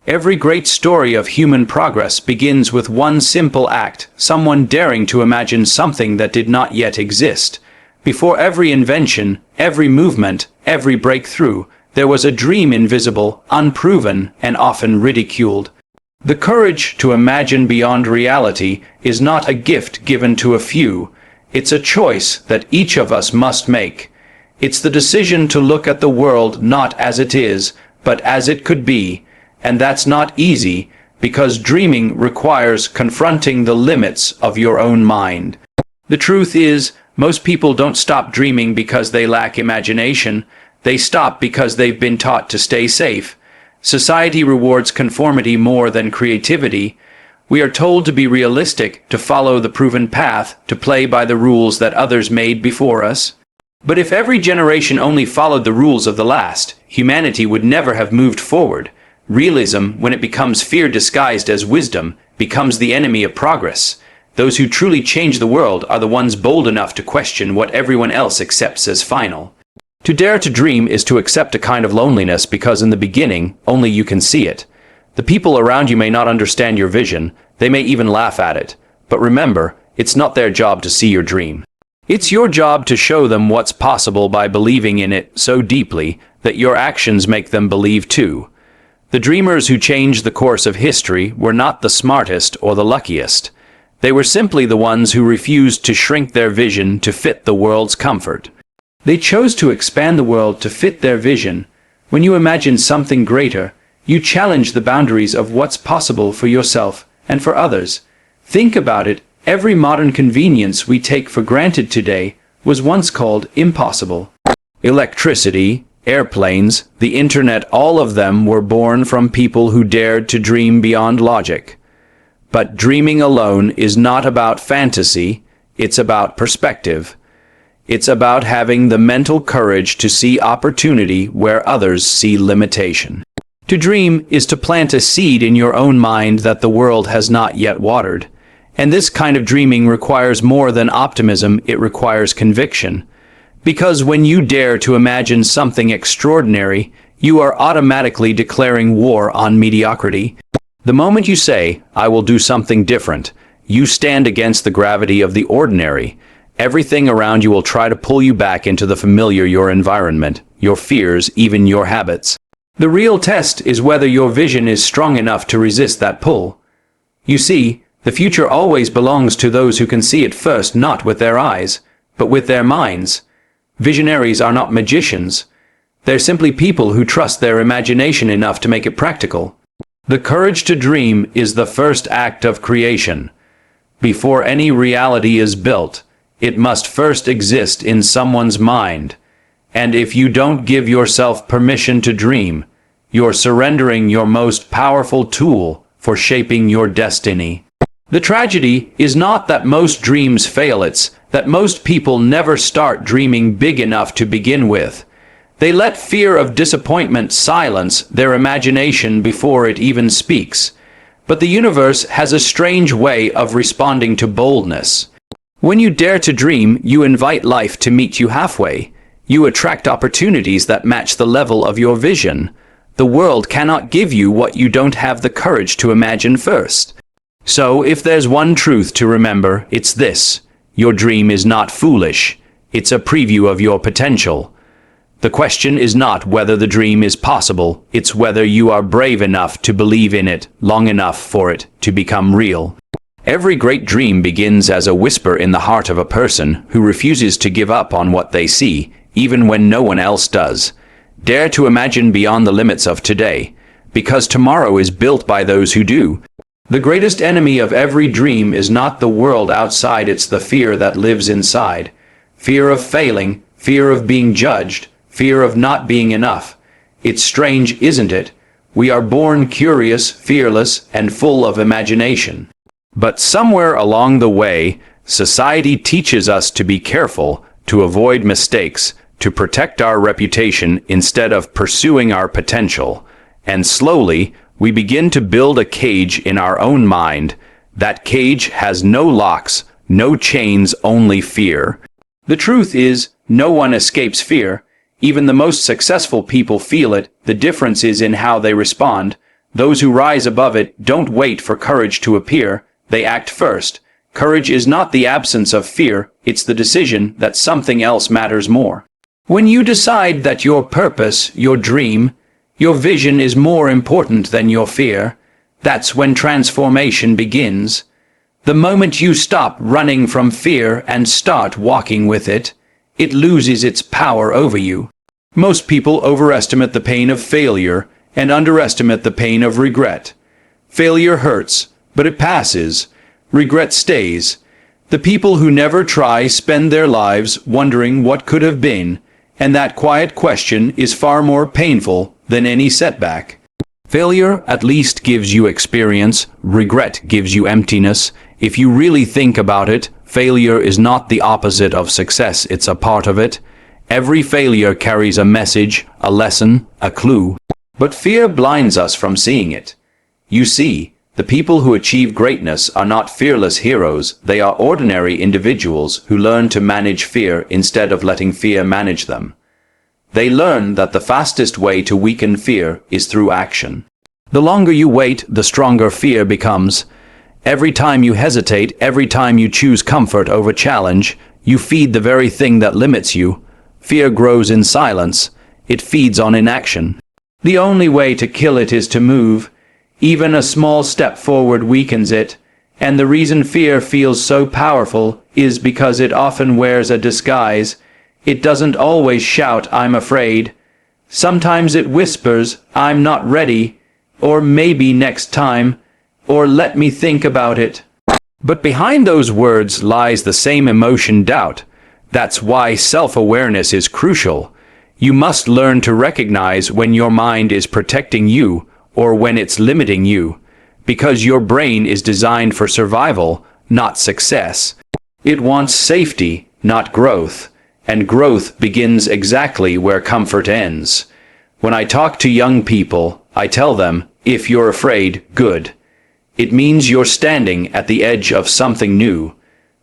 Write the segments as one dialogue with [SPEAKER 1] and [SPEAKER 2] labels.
[SPEAKER 1] Every great story of human progress begins with one simple act, someone daring to imagine something that did not yet exist. Before every invention, every movement, every breakthrough, there was a dream invisible, unproven, and often ridiculed. The courage to imagine beyond reality is not a gift given to a few. It's a choice that each of us must make. It's the decision to look at the world not as it is, but as it could be. And that's not easy, because dreaming requires confronting the limits of your own mind. The truth is, most people don't stop dreaming because they lack imagination. They stop because they've been taught to stay safe. Society rewards conformity more than creativity. We are told to be realistic, to follow the proven path, to play by the rules that others made before us. But if every generation only followed the rules of the last, humanity would never have moved forward. Realism, when it becomes fear disguised as wisdom, becomes the enemy of progress. Those who truly change the world are the ones bold enough to question what everyone else accepts as final. To dare to dream is to accept a kind of loneliness because in the beginning, only you can see it. The people around you may not understand your vision, they may even laugh at it. But remember, it's not their job to see your dream. It's your job to show them what's possible by believing in it so deeply that your actions make them believe too. The dreamers who changed the course of history were not the smartest or the luckiest. They were simply the ones who refused to shrink their vision to fit the world's comfort. They chose to expand the world to fit their vision. When you imagine something greater, you challenge the boundaries of what's possible for yourself and for others. Think about it. Every modern convenience we take for granted today was once called impossible. Electricity, airplanes, the internet, all of them were born from people who dared to dream beyond logic. But dreaming alone is not about fantasy, it's about perspective. It's about having the mental courage to see opportunity where others see limitation. To dream is to plant a seed in your own mind that the world has not yet watered. And this kind of dreaming requires more than optimism, it requires conviction. Because when you dare to imagine something extraordinary, you are automatically declaring war on mediocrity. The moment you say, "I will do something different," you stand against the gravity of the ordinary. Everything around you will try to pull you back into the familiar, your environment, your fears, even your habits. The real test is whether your vision is strong enough to resist that pull. You see, the future always belongs to those who can see it first, not with their eyes, but with their minds. Visionaries are not magicians. They're simply people who trust their imagination enough to make it practical. The courage to dream is the first act of creation. Before any reality is built, it must first exist in someone's mind. And if you don't give yourself permission to dream, you're surrendering your most powerful tool for shaping your destiny. The tragedy is not that most dreams fail, it's that most people never start dreaming big enough to begin with. They let fear of disappointment silence their imagination before it even speaks. But the universe has a strange way of responding to boldness. When you dare to dream, you invite life to meet you halfway. You attract opportunities that match the level of your vision. The world cannot give you what you don't have the courage to imagine first. So, if there's one truth to remember, it's this. Your dream is not foolish. It's a preview of your potential. The question is not whether the dream is possible, it's whether you are brave enough to believe in it long enough for it to become real. Every great dream begins as a whisper in the heart of a person who refuses to give up on what they see, even when no one else does. Dare to imagine beyond the limits of today, because tomorrow is built by those who do. The greatest enemy of every dream is not the world outside, it's the fear that lives inside. Fear of failing, fear of being judged, fear of not being enough. It's strange, isn't it? We are born curious, fearless, and full of imagination. But somewhere along the way, society teaches us to be careful, to avoid mistakes, to protect our reputation instead of pursuing our potential. And slowly, we begin to build a cage in our own mind. That cage has no locks, no chains, only fear. The truth is, no one escapes fear. Even the most successful people feel it. The difference is in how they respond. Those who rise above it don't wait for courage to appear, they act first. Courage is not the absence of fear, it's the decision that something else matters more. When you decide that your purpose, your dream, your vision is more important than your fear, that's when transformation begins. The moment you stop running from fear and start walking with it, it loses its power over you. Most people overestimate the pain of failure and underestimate the pain of regret. Failure hurts, but it passes. Regret stays. The people who never try spend their lives wondering what could have been, and that quiet question is far more painful than any setback. Failure at least gives you experience, regret gives you emptiness. If you really think about it, failure is not the opposite of success, it's a part of it. Every failure carries a message, a lesson, a clue. But fear blinds us from seeing it. You see, the people who achieve greatness are not fearless heroes, they are ordinary individuals who learn to manage fear instead of letting fear manage them. They learn that the fastest way to weaken fear is through action. The longer you wait, the stronger fear becomes. Every time you hesitate, every time you choose comfort over challenge, you feed the very thing that limits you. Fear grows in silence. It feeds on inaction. The only way to kill it is to move. Even a small step forward weakens it, and the reason fear feels so powerful is because it often wears a disguise. It doesn't always shout, "I'm afraid." Sometimes it whispers, "I'm not ready," or "maybe next time," or "let me think about it." But behind those words lies the same emotion, doubt. That's why self-awareness is crucial. You must learn to recognize when your mind is protecting you or when it's limiting you, because your brain is designed for survival, not success. It wants safety, not growth, and growth begins exactly where comfort ends. When I talk to young people, I tell them, if you're afraid, good. It means you're standing at the edge of something new.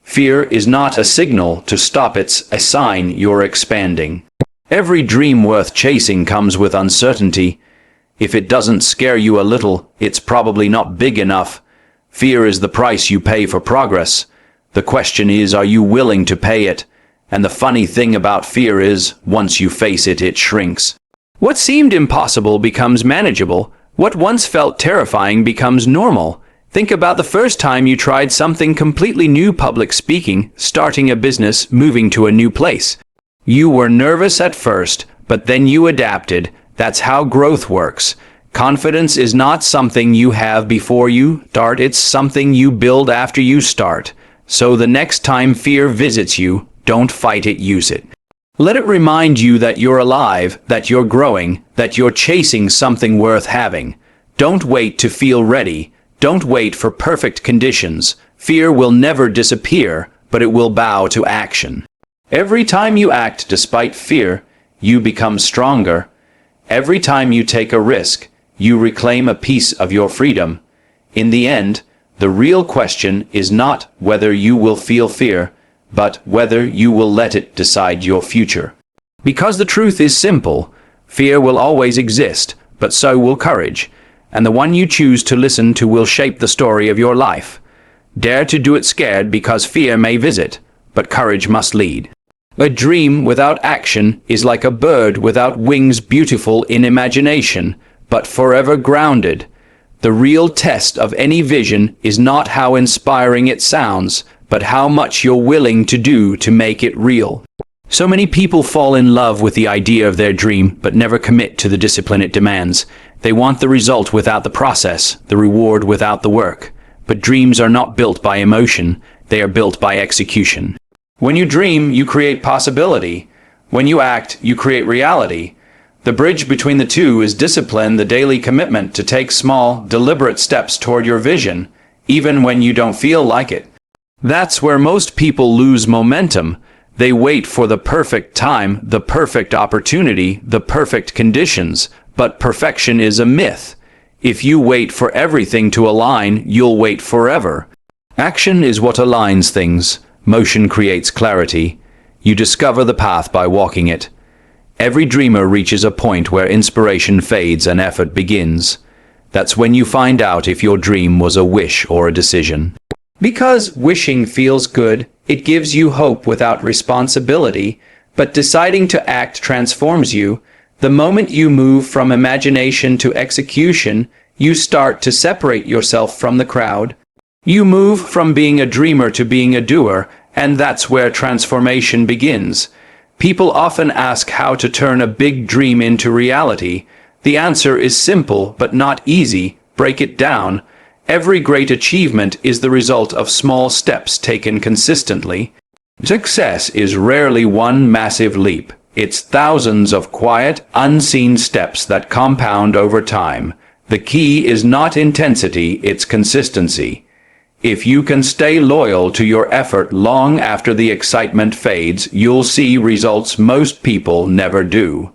[SPEAKER 1] Fear is not a signal to stop, it's a sign you're expanding. Every dream worth chasing comes with uncertainty. If it doesn't scare you a little, it's probably not big enough. Fear is the price you pay for progress. The question is, are you willing to pay it? And the funny thing about fear is, once you face it, it shrinks. What seemed impossible becomes manageable. What once felt terrifying becomes normal. Think about the first time you tried something completely new: public speaking, starting a business, moving to a new place. You were nervous at first, but then you adapted. That's how growth works. Confidence is not something you have before you start, it's something you build after you start. So the next time fear visits you, don't fight it, use it. Let it remind you that you're alive, that you're growing, that you're chasing something worth having. Don't wait to feel ready. Don't wait for perfect conditions. Fear will never disappear, but it will bow to action. Every time you act despite fear, you become stronger. Every time you take a risk, you reclaim a piece of your freedom. In the end, the real question is not whether you will feel fear, but whether you will let it decide your future. Because the truth is simple, fear will always exist, but so will courage, and the one you choose to listen to will shape the story of your life. Dare to do it scared, because fear may visit, but courage must lead. A dream without action is like a bird without wings, beautiful in imagination, but forever grounded. The real test of any vision is not how inspiring it sounds, but how much you're willing to do to make it real. So many people fall in love with the idea of their dream, but never commit to the discipline it demands. They want the result without the process, the reward without the work. But dreams are not built by emotion, they are built by execution. When you dream, you create possibility. When you act, you create reality. The bridge between the two is discipline, the daily commitment to take small, deliberate steps toward your vision, even when you don't feel like it. That's where most people lose momentum. They wait for the perfect time, the perfect opportunity, the perfect conditions, but perfection is a myth. If you wait for everything to align, you'll wait forever. Action is what aligns things. Motion creates clarity. You discover the path by walking it. Every dreamer reaches a point where inspiration fades and effort begins. That's when you find out if your dream was a wish or a decision. Because wishing feels good, it gives you hope without responsibility, but deciding to act transforms you. The moment you move from imagination to execution, you start to separate yourself from the crowd. You move from being a dreamer to being a doer, and that's where transformation begins. People often ask how to turn a big dream into reality. The answer is simple, but not easy. Break it down. Every great achievement is the result of small steps taken consistently. Success is rarely one massive leap. It's thousands of quiet, unseen steps that compound over time. The key is not intensity, it's consistency. If you can stay loyal to your effort long after the excitement fades, you'll see results most people never do.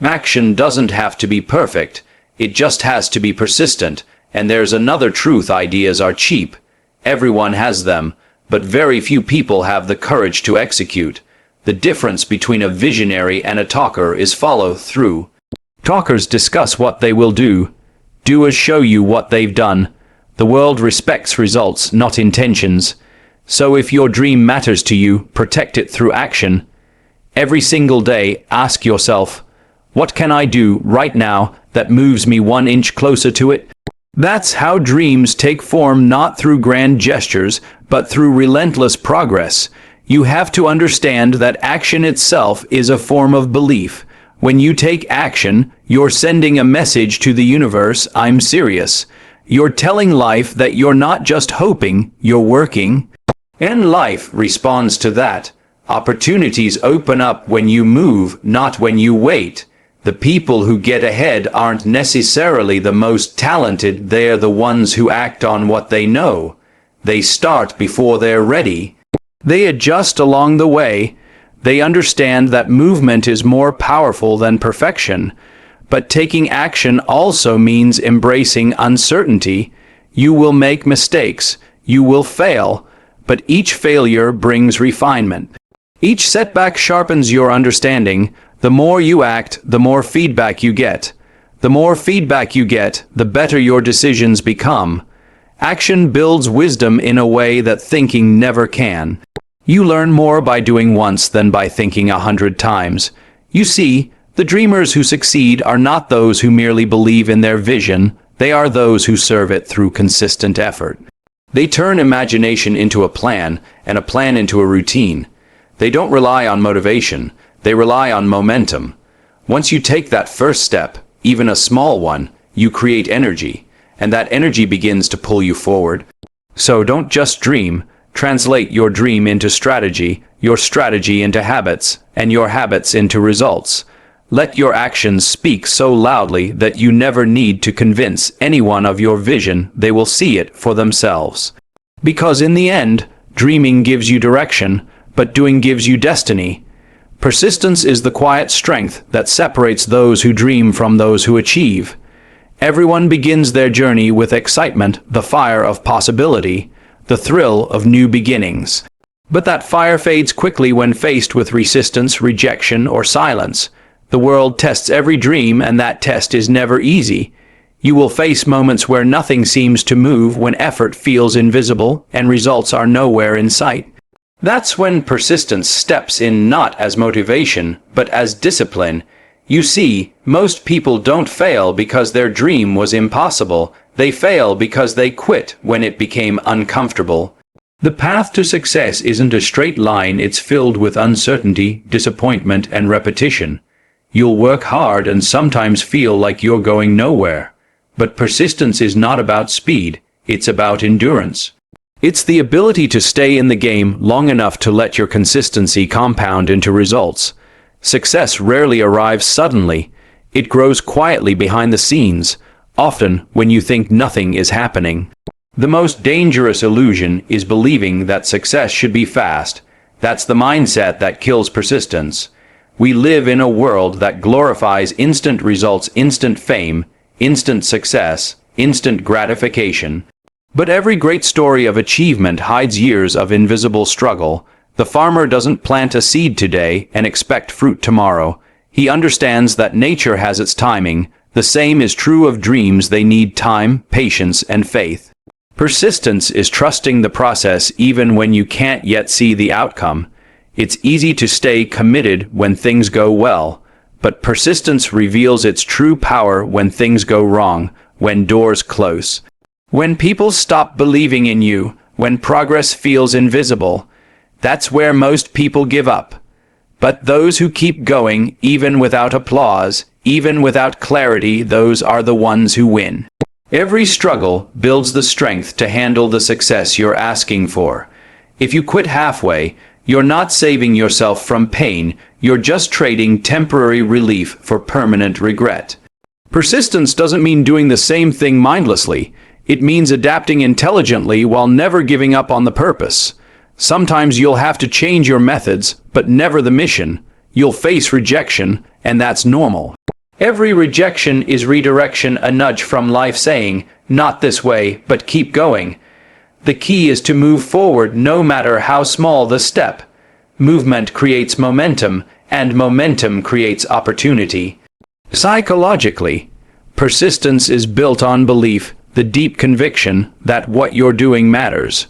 [SPEAKER 1] Action doesn't have to be perfect, it just has to be persistent. And there's another truth: ideas are cheap. Everyone has them, but very few people have the courage to execute. The difference between a visionary and a talker is follow through. Talkers discuss what they will do. Doers show you what they've done. The world respects results, not intentions. So if your dream matters to you, protect it through action. Every single day, ask yourself, what can I do right now that moves me 1 inch closer to it? That's how dreams take form, not through grand gestures, but through relentless progress. You have to understand that action itself is a form of belief. When you take action, you're sending a message to the universe: I'm serious. You're telling life that you're not just hoping, you're working. And life responds to that. Opportunities open up when you move, not when you wait. The people who get ahead aren't necessarily the most talented, they're the ones who act on what they know. They start before they're ready. They adjust along the way. They understand that movement is more powerful than perfection. But taking action also means embracing uncertainty. You will make mistakes. You will fail. But each failure brings refinement. Each setback sharpens your understanding. The more you act, the more feedback you get. The more feedback you get, the better your decisions become. Action builds wisdom in a way that thinking never can. You learn more by doing once than by thinking 100 times. You see, the dreamers who succeed are not those who merely believe in their vision, they are those who serve it through consistent effort. They turn imagination into a plan, and a plan into a routine. They don't rely on motivation. They rely on momentum. Once you take that first step, even a small one, you create energy, and that energy begins to pull you forward. So don't just dream, translate your dream into strategy, your strategy into habits, and your habits into results. Let your actions speak so loudly that you never need to convince anyone of your vision, they will see it for themselves. Because in the end, dreaming gives you direction, but doing gives you destiny. Persistence is the quiet strength that separates those who dream from those who achieve. Everyone begins their journey with excitement, the fire of possibility, the thrill of new beginnings. But that fire fades quickly when faced with resistance, rejection, or silence. The world tests every dream, and that test is never easy. You will face moments where nothing seems to move, when effort feels invisible and results are nowhere in sight. That's when persistence steps in, not as motivation, but as discipline. You see, most people don't fail because their dream was impossible. They fail because they quit when it became uncomfortable. The path to success isn't a straight line, it's filled with uncertainty, disappointment, and repetition. You'll work hard and sometimes feel like you're going nowhere. But persistence is not about speed, it's about endurance. It's the ability to stay in the game long enough to let your consistency compound into results. Success rarely arrives suddenly. It grows quietly behind the scenes, often when you think nothing is happening. The most dangerous illusion is believing that success should be fast. That's the mindset that kills persistence. We live in a world that glorifies instant results, instant fame, instant success, instant gratification. But every great story of achievement hides years of invisible struggle. The farmer doesn't plant a seed today and expect fruit tomorrow. He understands that nature has its timing. The same is true of dreams. They need time, patience, and faith. Persistence is trusting the process even when you can't yet see the outcome. It's easy to stay committed when things go well, but persistence reveals its true power when things go wrong, when doors close. When people stop believing in you, when progress feels invisible, that's where most people give up. But those who keep going, even without applause, even without clarity, those are the ones who win. Every struggle builds the strength to handle the success you're asking for. If you quit halfway, you're not saving yourself from pain, you're just trading temporary relief for permanent regret. Persistence doesn't mean doing the same thing mindlessly. It means adapting intelligently while never giving up on the purpose. Sometimes you'll have to change your methods, but never the mission. You'll face rejection, and that's normal. Every rejection is redirection, a nudge from life saying, not this way, but keep going. The key is to move forward no matter how small the step. Movement creates momentum, and momentum creates opportunity. Psychologically, persistence is built on belief, the deep conviction that what you're doing matters.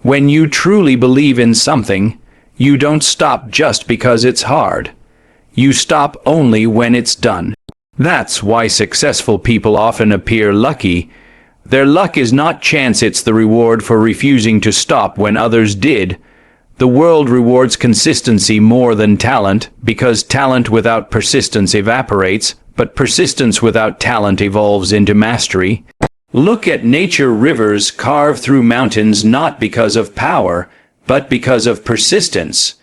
[SPEAKER 1] When you truly believe in something, you don't stop just because it's hard. You stop only when it's done. That's why successful people often appear lucky. Their luck is not chance, it's the reward for refusing to stop when others did. The world rewards consistency more than talent, because talent without persistence evaporates, but persistence without talent evolves into mastery. Look at nature. Rivers carve through mountains not because of power, but because of persistence.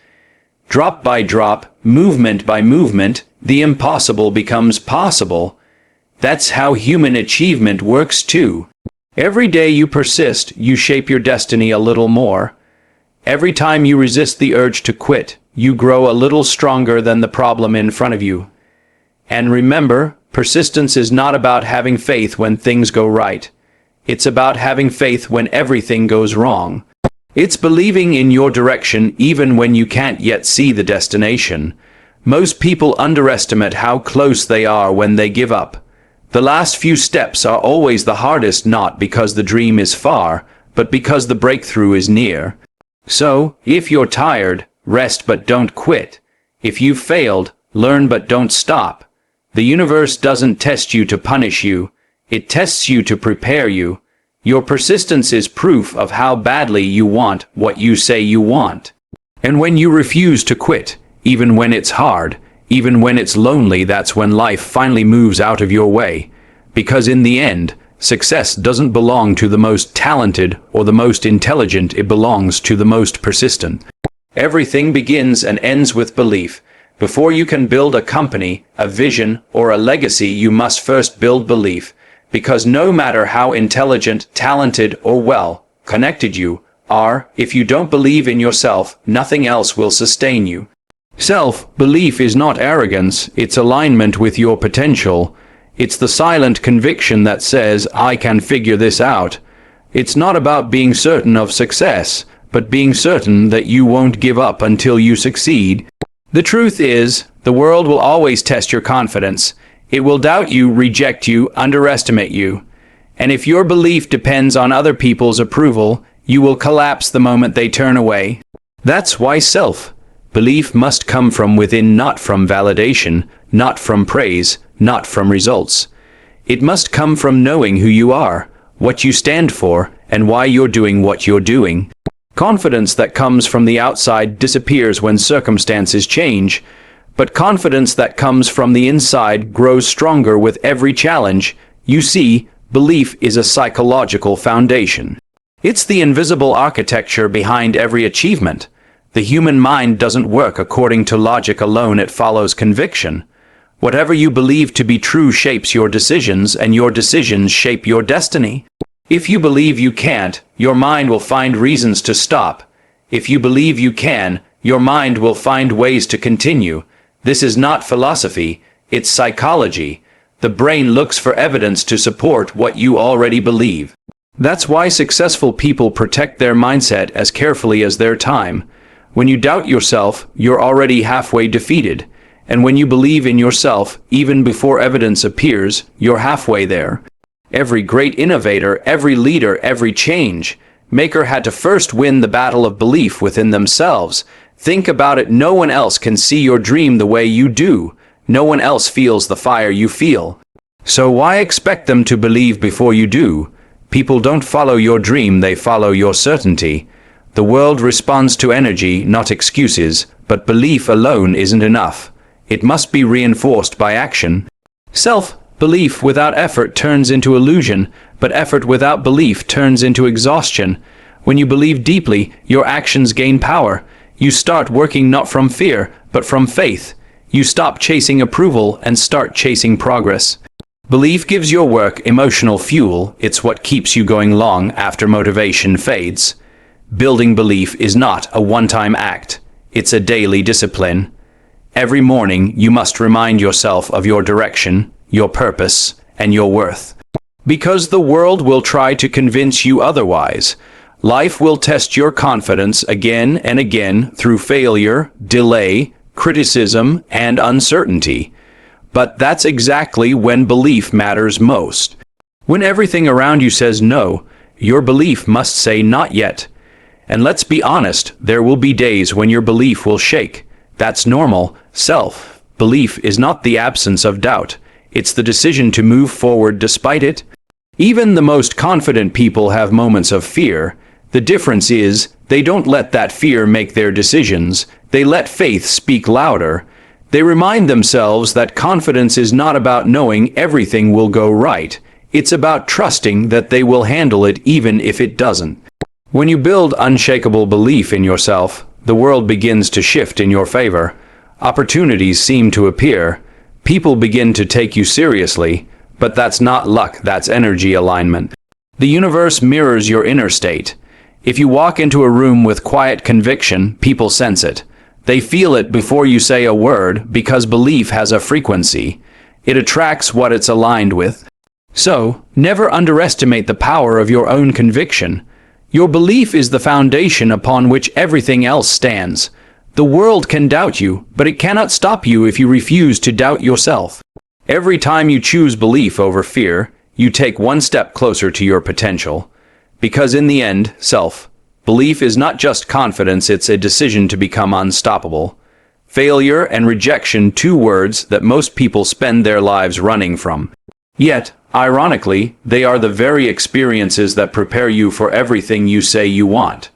[SPEAKER 1] Drop by drop, movement by movement, the impossible becomes possible. That's how human achievement works too. Every day you persist, you shape your destiny a little more. Every time you resist the urge to quit, you grow a little stronger than the problem in front of you. And remember, persistence is not about having faith when things go right. It's about having faith when everything goes wrong. It's believing in your direction even when you can't yet see the destination. Most people underestimate how close they are when they give up. The last few steps are always the hardest, not because the dream is far, but because the breakthrough is near. So, if you're tired, rest but don't quit. If you've failed, learn but don't stop. The universe doesn't test you to punish you. It tests you to prepare you. Your persistence is proof of how badly you want what you say you want. And when you refuse to quit, even when it's hard, even when it's lonely, that's when life finally moves out of your way. Because in the end, success doesn't belong to the most talented or the most intelligent, it belongs to the most persistent. Everything begins and ends with belief. Before you can build a company, a vision, or a legacy, you must first build belief. Because no matter how intelligent, talented, or well connected you are, if you don't believe in yourself, nothing else will sustain you. Self-belief is not arrogance, it's alignment with your potential. It's the silent conviction that says, I can figure this out. It's not about being certain of success, but being certain that you won't give up until you succeed. The truth is, the world will always test your confidence. It will doubt you, reject you, underestimate you. And if your belief depends on other people's approval, you will collapse the moment they turn away. That's why self-belief must come from within, not from validation, not from praise, not from results. It must come from knowing who you are, what you stand for, and why you're doing what you're doing. Confidence that comes from the outside disappears when circumstances change, but confidence that comes from the inside grows stronger with every challenge. You see, belief is a psychological foundation. It's the invisible architecture behind every achievement. The human mind doesn't work according to logic alone, it follows conviction. Whatever you believe to be true shapes your decisions, and your decisions shape your destiny. If you believe you can't, your mind will find reasons to stop. If you believe you can, your mind will find ways to continue. This is not philosophy, it's psychology. The brain looks for evidence to support what you already believe. That's why successful people protect their mindset as carefully as their time. When you doubt yourself, you're already halfway defeated. And when you believe in yourself, even before evidence appears, you're halfway there. Every great innovator, every leader, every change maker had to first win the battle of belief within themselves. Think about it, no one else can see your dream the way you do. No one else feels the fire you feel. So why expect them to believe before you do? People don't follow your dream, they follow your certainty. The world responds to energy, not excuses, but belief alone isn't enough. It must be reinforced by action. Self-belief without effort turns into illusion, but effort without belief turns into exhaustion. When you believe deeply, your actions gain power. You start working not from fear, but from faith. You stop chasing approval and start chasing progress. Belief gives your work emotional fuel. It's what keeps you going long after motivation fades. Building belief is not a one-time act. It's a daily discipline. Every morning, you must remind yourself of your direction, your purpose, and your worth. Because the world will try to convince you otherwise. Life will test your confidence again and again through failure, delay, criticism, and uncertainty. But that's exactly when belief matters most. When everything around you says no, your belief must say not yet. And let's be honest, there will be days when your belief will shake. That's normal. Self-belief is not the absence of doubt. It's the decision to move forward despite it. Even the most confident people have moments of fear. The difference is, they don't let that fear make their decisions. They let faith speak louder. They remind themselves that confidence is not about knowing everything will go right. It's about trusting that they will handle it even if it doesn't. When you build unshakable belief in yourself, the world begins to shift in your favor. Opportunities seem to appear. People begin to take you seriously. But that's not luck, that's energy alignment. The universe mirrors your inner state. If you walk into a room with quiet conviction, people sense it. They feel it before you say a word because belief has a frequency. It attracts what it's aligned with. So, never underestimate the power of your own conviction. Your belief is the foundation upon which everything else stands. The world can doubt you, but it cannot stop you if you refuse to doubt yourself. Every time you choose belief over fear, you take one step closer to your potential. Because in the end, self-belief is not just confidence, it's a decision to become unstoppable. Failure and rejection, two words that most people spend their lives running from. Yet, ironically, they are the very experiences that prepare you for everything you say you want.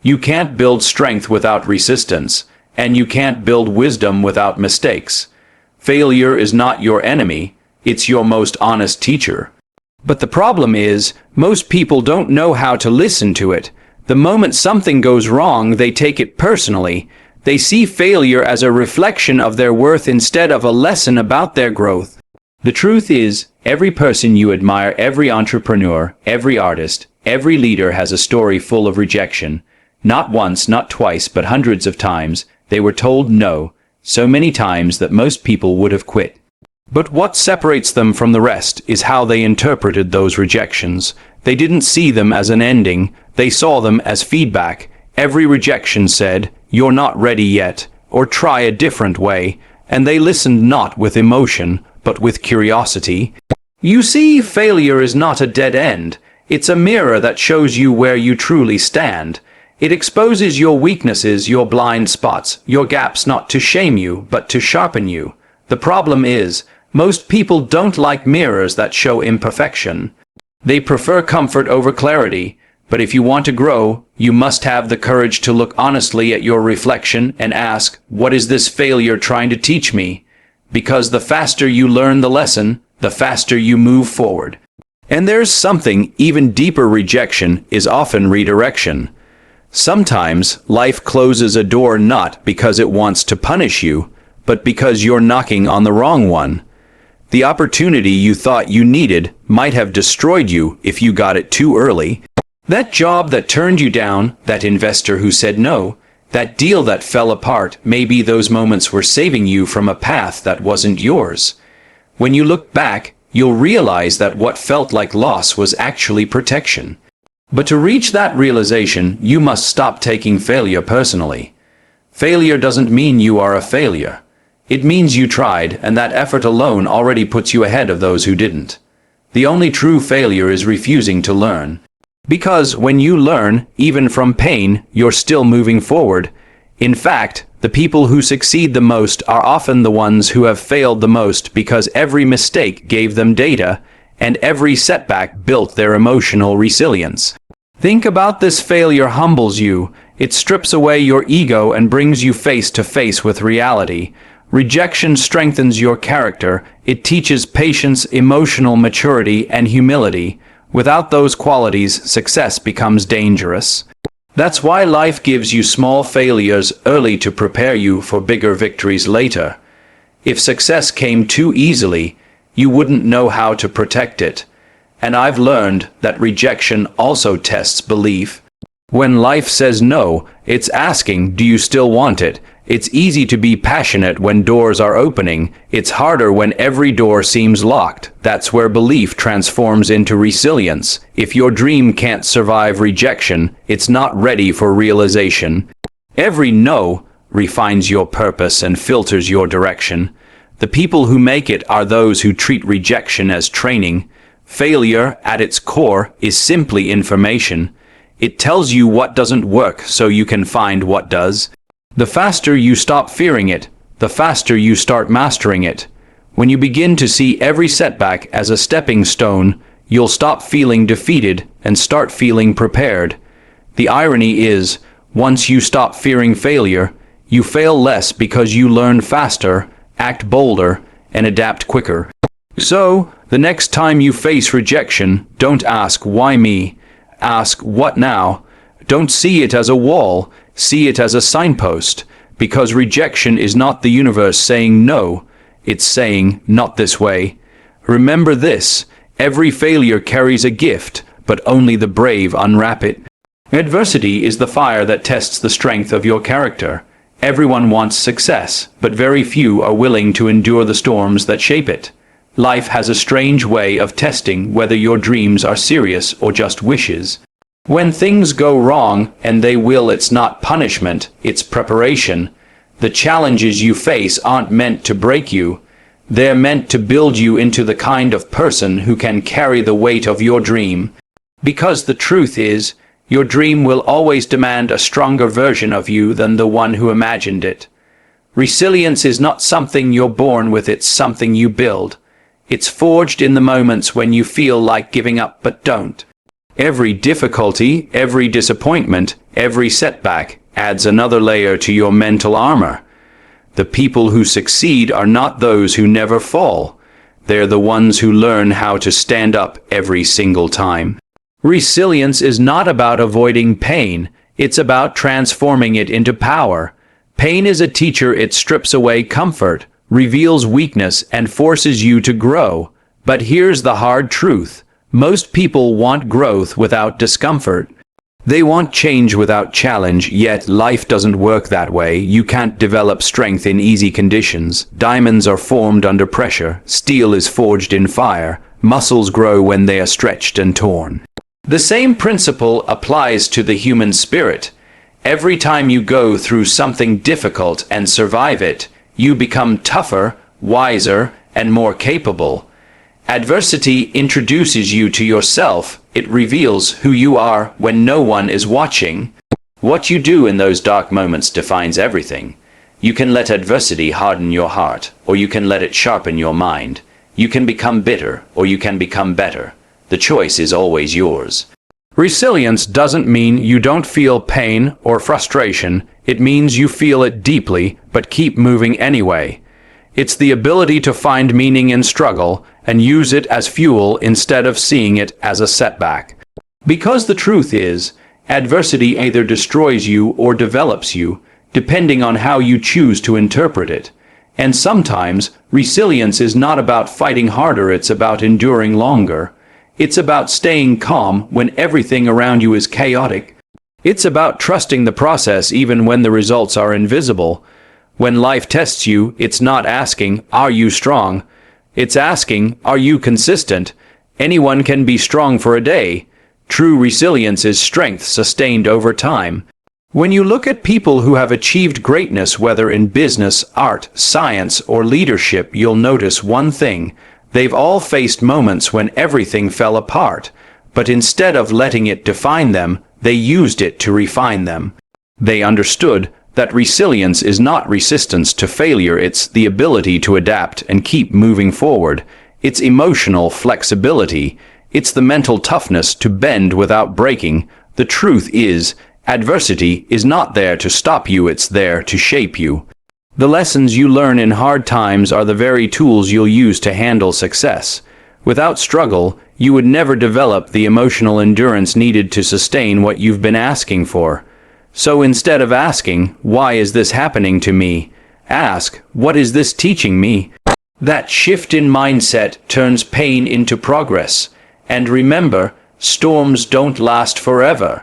[SPEAKER 1] You can't build strength without resistance, and you can't build wisdom without mistakes. Failure is not your enemy, it's your most honest teacher. But the problem is, most people don't know how to listen to it. The moment something goes wrong, they take it personally. They see failure as a reflection of their worth instead of a lesson about their growth. The truth is, every person you admire, every entrepreneur, every artist, every leader has a story full of rejection. Not once, not twice, but hundreds of times, they were told no, so many times that most people would have quit. But what separates them from the rest is how they interpreted those rejections. They didn't see them as an ending, they saw them as feedback. Every rejection said, "You're not ready yet," or "Try a different way," and they listened not with emotion, but with curiosity. You see, failure is not a dead end. It's a mirror that shows you where you truly stand. It exposes your weaknesses, your blind spots, your gaps, not to shame you, but to sharpen you. The problem is, most people don't like mirrors that show imperfection. They prefer comfort over clarity. But if you want to grow, you must have the courage to look honestly at your reflection and ask, what is this failure trying to teach me? Because the faster you learn the lesson, the faster you move forward. And there's something even deeper. Rejection is often redirection. Sometimes life closes a door not because it wants to punish you, but because you're knocking on the wrong one. The opportunity you thought you needed might have destroyed you if you got it too early. That job that turned you down, that investor who said no, that deal that fell apart, maybe those moments were saving you from a path that wasn't yours. When you look back, you'll realize that what felt like loss was actually protection. But to reach that realization, you must stop taking failure personally. Failure doesn't mean you are a failure. It means you tried, and that effort alone already puts you ahead of those who didn't. The only true failure is refusing to learn. Because when you learn, even from pain, you're still moving forward. In fact, the people who succeed the most are often the ones who have failed the most because every mistake gave them data, and every setback built their emotional resilience. Think about this: failure humbles you. It strips away your ego and brings you face to face with reality. Rejection strengthens your character. It teaches patience, emotional maturity, and humility. Without those qualities, success becomes dangerous. That's why life gives you small failures early to prepare you for bigger victories later. If success came too easily, you wouldn't know how to protect it. And I've learned that rejection also tests belief. When life says no, it's asking, do you still want it? It's easy to be passionate when doors are opening. It's harder when every door seems locked. That's where belief transforms into resilience. If your dream can't survive rejection, it's not ready for realization. Every no refines your purpose and filters your direction. The people who make it are those who treat rejection as training. Failure, at its core, is simply information. It tells you what doesn't work so you can find what does. The faster you stop fearing it, the faster you start mastering it. When you begin to see every setback as a stepping stone, you'll stop feeling defeated and start feeling prepared. The irony is, once you stop fearing failure, you fail less because you learn faster, act bolder, and adapt quicker. So, the next time you face rejection, don't ask, why me? Ask, what now? Don't see it as a wall, see it as a signpost, because rejection is not the universe saying no, it's saying, not this way. Remember this: every failure carries a gift, but only the brave unwrap it. Adversity is the fire that tests the strength of your character. Everyone wants success, but very few are willing to endure the storms that shape it. Life has a strange way of testing whether your dreams are serious or just wishes. When things go wrong, and they will, it's not punishment, it's preparation. The challenges you face aren't meant to break you. They're meant to build you into the kind of person who can carry the weight of your dream. Because the truth is, your dream will always demand a stronger version of you than the one who imagined it. Resilience is not something you're born with, it's something you build. It's forged in the moments when you feel like giving up but don't. Every difficulty, every disappointment, every setback adds another layer to your mental armor. The people who succeed are not those who never fall. They're the ones who learn how to stand up every single time. Resilience is not about avoiding pain. It's about transforming it into power. Pain is a teacher. It strips away comfort, reveals weakness, and forces you to grow. But here's the hard truth. Most people want growth without discomfort. They want change without challenge, yet life doesn't work that way. You can't develop strength in easy conditions. Diamonds are formed under pressure. Steel is forged in fire. Muscles grow when they are stretched and torn. The same principle applies to the human spirit. Every time you go through something difficult and survive it, you become tougher, wiser, and more capable. Adversity introduces you to yourself. It reveals who you are when no one is watching. What you do in those dark moments defines everything. You can let adversity harden your heart, or you can let it sharpen your mind. You can become bitter, or you can become better. The choice is always yours. Resilience doesn't mean you don't feel pain or frustration. It means you feel it deeply, but keep moving anyway. It's the ability to find meaning in struggle and use it as fuel instead of seeing it as a setback. Because the truth is, adversity either destroys you or develops you, depending on how you choose to interpret it. And sometimes, resilience is not about fighting harder, it's about enduring longer. It's about staying calm when everything around you is chaotic. It's about trusting the process even when the results are invisible. When life tests you, it's not asking, are you strong? It's asking, are you consistent? Anyone can be strong for a day. True resilience is strength sustained over time. When you look at people who have achieved greatness, whether in business, art, science, or leadership, you'll notice one thing. They've all faced moments when everything fell apart, but instead of letting it define them, they used it to refine them. They understood that resilience is not resistance to failure, it's the ability to adapt and keep moving forward. It's emotional flexibility. It's the mental toughness to bend without breaking. The truth is, adversity is not there to stop you, it's there to shape you. The lessons you learn in hard times are the very tools you'll use to handle success. Without struggle, you would never develop the emotional endurance needed to sustain what you've been asking for. So instead of asking, "Why is this happening to me?" ask, "What is this teaching me?" That shift in mindset turns pain into progress. And remember, storms don't last forever.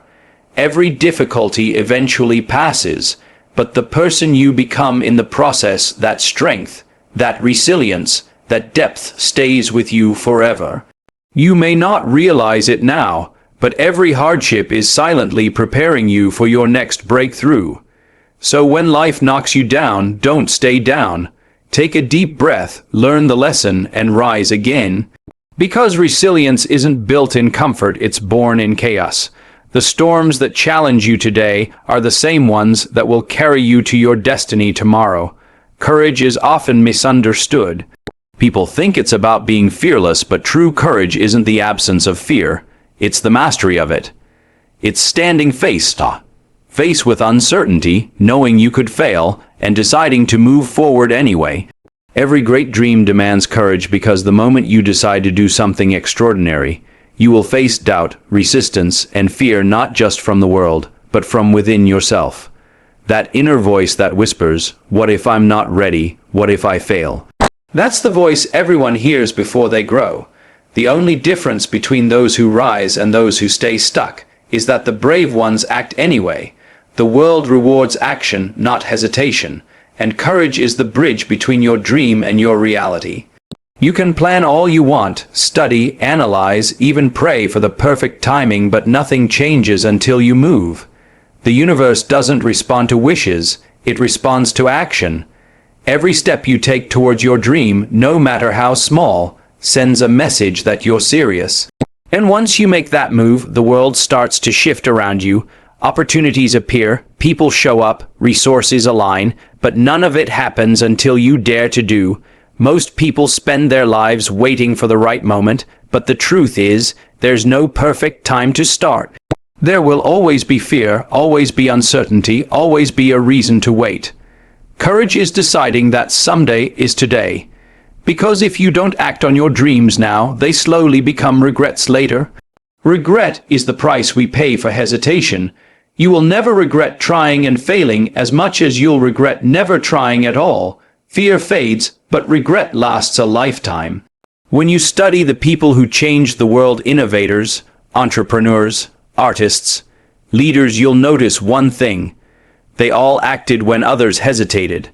[SPEAKER 1] Every difficulty eventually passes, but the person you become in the process, that strength, that resilience, that depth stays with you forever. You may not realize it now, but every hardship is silently preparing you for your next breakthrough. So when life knocks you down, don't stay down. Take a deep breath, learn the lesson, and rise again. Because resilience isn't built in comfort, it's born in chaos. The storms that challenge you today are the same ones that will carry you to your destiny tomorrow. Courage is often misunderstood. People think it's about being fearless, but true courage isn't the absence of fear. It's the mastery of it. It's standing face with uncertainty, knowing you could fail, and deciding to move forward anyway. Every great dream demands courage, because the moment you decide to do something extraordinary, you will face doubt, resistance, and fear, not just from the world, but from within yourself. That inner voice that whispers, "What if I'm not ready? What if I fail?" That's the voice everyone hears before they grow. The only difference between those who rise and those who stay stuck is that the brave ones act anyway. The world rewards action, not hesitation, and courage is the bridge between your dream and your reality. You can plan all you want, study, analyze, even pray for the perfect timing, but nothing changes until you move. The universe doesn't respond to wishes, it responds to action. Every step you take towards your dream, no matter how small, sends a message that you're serious. And once you make that move, the world starts to shift around you. Opportunities appear, people show up, resources align, but none of it happens until you dare to do. Most people spend their lives waiting for the right moment, but the truth is, there's no perfect time to start. There will always be fear, always be uncertainty, always be a reason to wait. Courage is deciding that someday is today. Because if you don't act on your dreams now, they slowly become regrets later. Regret is the price we pay for hesitation. You will never regret trying and failing as much as you'll regret never trying at all. Fear fades, but regret lasts a lifetime. When you study the people who changed the world, innovators, entrepreneurs, artists, leaders, you'll notice one thing. They all acted when others hesitated.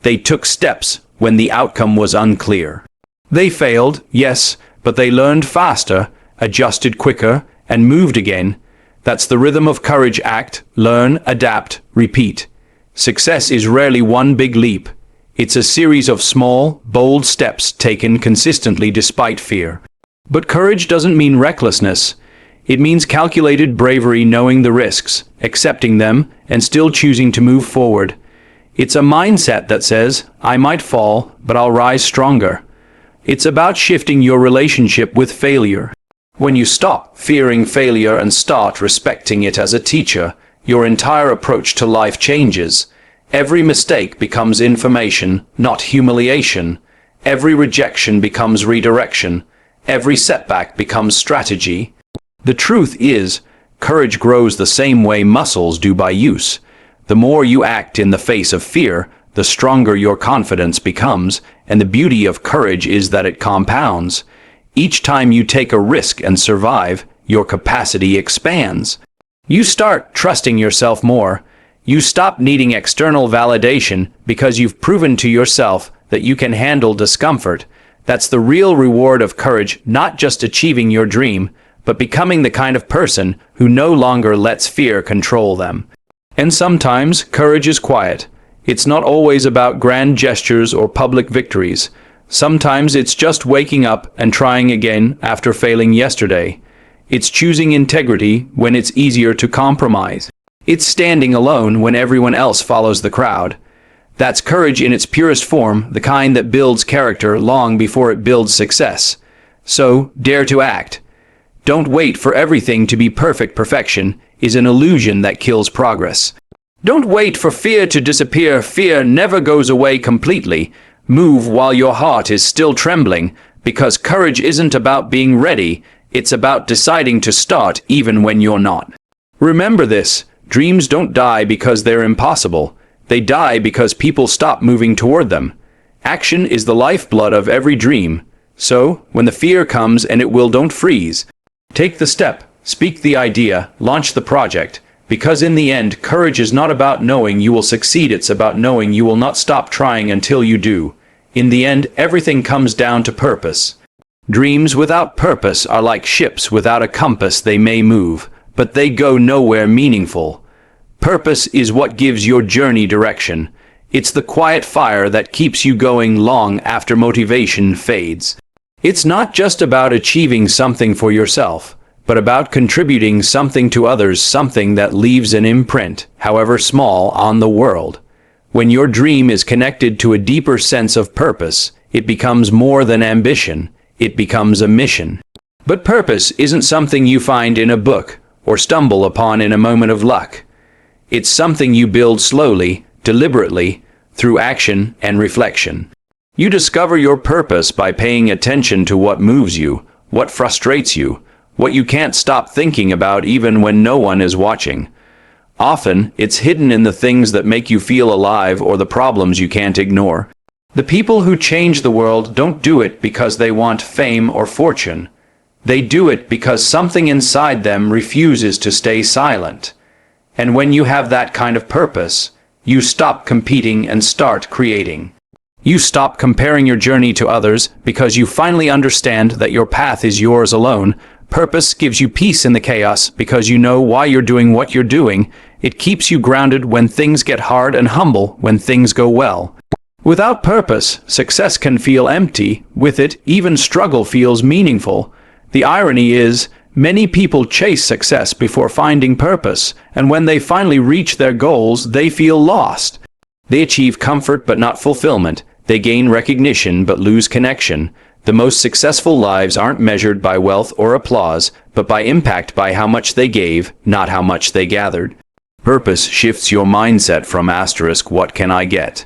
[SPEAKER 1] They took steps when the outcome was unclear. They failed, yes, but they learned faster, adjusted quicker, and moved again. That's the rhythm of courage: act, learn, adapt, repeat. Success is rarely one big leap. It's a series of small, bold steps taken consistently despite fear. But courage doesn't mean recklessness. It means calculated bravery, knowing the risks, accepting them, and still choosing to move forward. It's a mindset that says, "I might fall, but I'll rise stronger." It's about shifting your relationship with failure. When you stop fearing failure and start respecting it as a teacher, your entire approach to life changes. Every mistake becomes information, not humiliation. Every rejection becomes redirection. Every setback becomes strategy. The truth is, courage grows the same way muscles do, by use. The more you act in the face of fear, the stronger your confidence becomes, and the beauty of courage is that it compounds. Each time you take a risk and survive, your capacity expands. You start trusting yourself more. You stop needing external validation because you've proven to yourself that you can handle discomfort. That's the real reward of courage, not just achieving your dream, but becoming the kind of person who no longer lets fear control them. And sometimes courage is quiet. It's not always about grand gestures or public victories. Sometimes it's just waking up and trying again after failing yesterday. It's choosing integrity when it's easier to compromise. It's standing alone when everyone else follows the crowd. That's courage in its purest form, the kind that builds character long before it builds success. So, dare to act. Don't wait for everything to be perfect. Perfection is an illusion that kills progress. Don't wait for fear to disappear. Fear never goes away completely. Move while your heart is still trembling, because courage isn't about being ready, it's about deciding to start even when you're not. Remember this, dreams don't die because they're impossible. They die because people stop moving toward them. Action is the lifeblood of every dream. So, when the fear comes, and it will, don't freeze. Take the step, speak the idea, launch the project. Because in the end, courage is not about knowing you will succeed, it's about knowing you will not stop trying until you do. In the end, everything comes down to purpose. Dreams without purpose are like ships without a compass. They may move, but they go nowhere meaningful. Purpose is what gives your journey direction. It's the quiet fire that keeps you going long after motivation fades. It's not just about achieving something for yourself, but about contributing something to others, something that leaves an imprint, however small, on the world. When your dream is connected to a deeper sense of purpose, it becomes more than ambition. It becomes a mission. But purpose isn't something you find in a book or stumble upon in a moment of luck. It's something you build slowly, deliberately, through action and reflection. You discover your purpose by paying attention to what moves you, what frustrates you, what you can't stop thinking about even when no one is watching. Often, it's hidden in the things that make you feel alive or the problems you can't ignore. The people who change the world don't do it because they want fame or fortune. They do it because something inside them refuses to stay silent. And when you have that kind of purpose, you stop competing and start creating. You stop comparing your journey to others because you finally understand that your path is yours alone. Purpose gives you peace in the chaos because you know why you're doing what you're doing. It keeps you grounded when things get hard and humble when things go well. Without purpose, success can feel empty. With it, even struggle feels meaningful. The irony is, many people chase success before finding purpose, and when they finally reach their goals, they feel lost. They achieve comfort but not fulfillment. They gain recognition but lose connection. The most successful lives aren't measured by wealth or applause, but by impact, by how much they gave, not how much they gathered. Purpose shifts your mindset from asterisk, what can I get?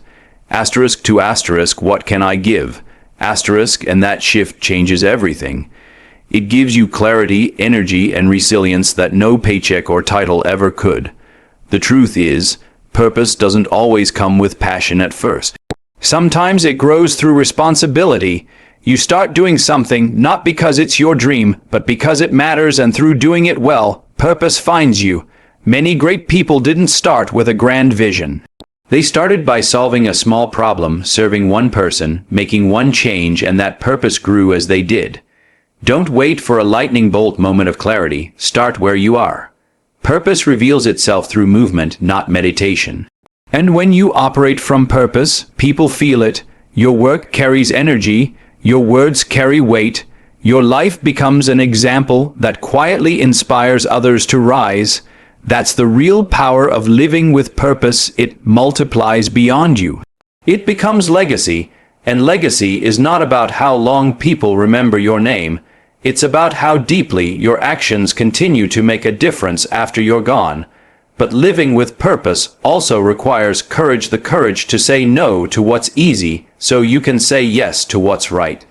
[SPEAKER 1] Asterisk to asterisk, what can I give? Asterisk, and that shift changes everything. It gives you clarity, energy, and resilience that no paycheck or title ever could. The truth is, purpose doesn't always come with passion at first. Sometimes it grows through responsibility. You start doing something not because it's your dream, but because it matters, and through doing it well, purpose finds you. Many great people didn't start with a grand vision. They started by solving a small problem, serving one person, making one change, and that purpose grew as they did. Don't wait for a lightning bolt moment of clarity. Start where you are. Purpose reveals itself through movement, not meditation. And when you operate from purpose, people feel it. Your work carries energy. Your words carry weight. Your life becomes an example that quietly inspires others to rise. That's the real power of living with purpose. It multiplies beyond you. It becomes legacy, and legacy is not about how long people remember your name. It's about how deeply your actions continue to make a difference after you're gone. But living with purpose also requires courage, the courage to say no to what's easy so you can say yes to what's right.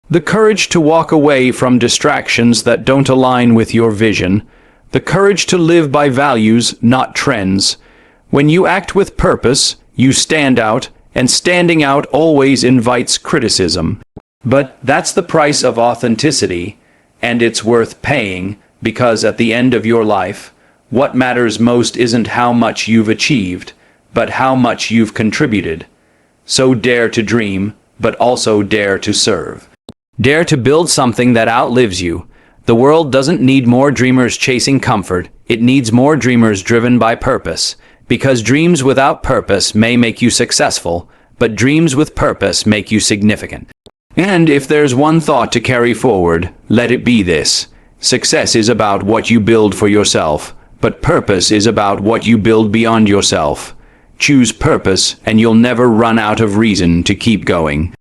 [SPEAKER 1] The courage to walk away from distractions that don't align with your vision. The courage to live by values, not trends. When you act with purpose, you stand out, and standing out always invites criticism. But that's the price of authenticity, and it's worth paying, because at the end of your life, what matters most isn't how much you've achieved, but how much you've contributed. So dare to dream, but also dare to serve. Dare to build something that outlives you. The world doesn't need more dreamers chasing comfort. It needs more dreamers driven by purpose. Because dreams without purpose may make you successful, but dreams with purpose make you significant. And if there's one thought to carry forward, let it be this: success is about what you build for yourself, but purpose is about what you build beyond yourself. Choose purpose, and you'll never run out of reason to keep going.